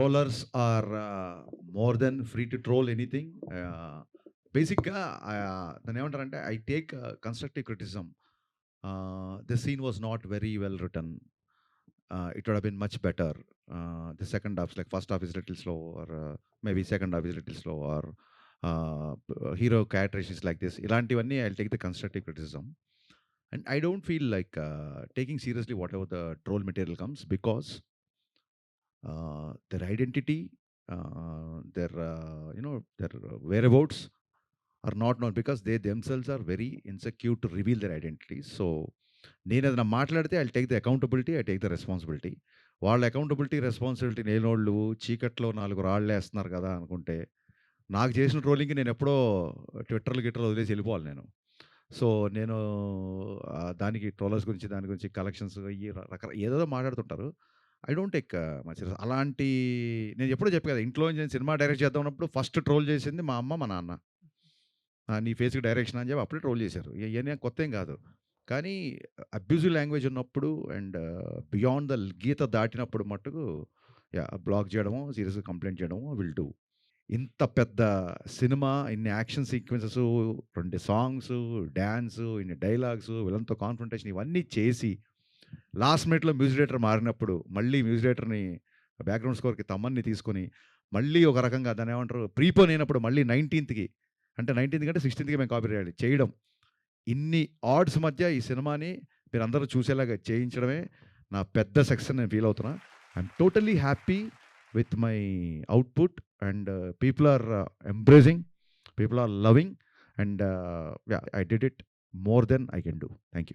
Trollers are more than free to troll anything. Basic దాన్ని ఏమంటారంటే I take constructive criticism. The scene was not very well written. It would have been much better. The second half, like first half is little slow, or maybe second half is little slow, or hero characterization is like this. ఇలాంటివన్నీ I'll take the constructive criticism. And I don't feel like taking seriously whatever the troll material comes, because their identity, their whereabouts are not known, because they themselves are very insecure to reveal their identities. So నేను ఏదైనా మాట్లాడితే I take the accountability, I take the responsibility. వాళ్ళ accountability, responsibility లేనోళ్ళు చీకట్లో 4 రాళ్ళేస్తున్నారు కదా అనుకుంటే, నాకు చేసిన ట్రోలింగ్‌కి నేను ఎప్పుడో గిట్టర్లు వదిలేసి వెళ్ళిపోవాలి నేను. సో నేను దానికి ట్రోలర్స్ గురించి, దాని గురించి కలెక్షన్స్ ఇయ్యి ఏదేదో మాట్లాడుతుంటారు. I don't take much serious. అలాంటి నేను ఎప్పుడో చెప్పా కదా, ఇంట్లో నుంచి నేను సినిమా డైరెక్ట్ చేద్దాం అన్నప్పుడు ఫస్ట్ ట్రోల్ చేసింది మా అమ్మ, మా నాన్న. నీ ఫేస్‌కి డైరెక్షన్ అని చెప్పి అప్పుడే ట్రోల్ చేశారు. ఇయన్నీ కొత్తేం కాదు. కానీ అబ్యూజివ్ లాంగ్వేజ్ ఉన్నప్పుడు అండ్ బియాండ్ ద గీత దాటినప్పుడు మట్టుకు బ్లాక్ చేయడమో, సీరియస్‌గా కంప్లెయింట్ చేయడమో విల్ డూ. ఇంత పెద్ద సినిమా, ఇన్ని యాక్షన్ సీక్వెన్సెస్, 2 సాంగ్స్, డాన్స్, ఇన్ని డైలాగ్స్, విలన్‌తో కాన్ఫ్రంటేషన్ ఇవన్నీ చేసి లాస్ట్ మినిట్‌లో మ్యూజిక్ డైరెక్టర్ మారినప్పుడు మళ్ళీ మ్యూజిక్ డైరెక్టర్‌ని బ్యాక్‌గ్రౌండ్ స్కోర్‌కి తమన్‌ని తీసుకొని మళ్ళీ ఒక రకంగా దాన్ని ఏమంటారు ప్రీపోన్ అయినప్పుడు మళ్ళీ 19థ్‌కి, అంటే 19థ్ కంటే 16థ్‌కి మేము కాపీ చేయడం. ఇన్ని ఆడ్స్ మధ్య ఈ సినిమాని మీరందరూ చూసేలాగా చేయించడమే నా పెద్ద సక్సెస్ నేను ఫీల్ అవుతున్నా. I'm totally happy with my output, and people are embracing, people are loving, and I did it more than I can do. Thank you.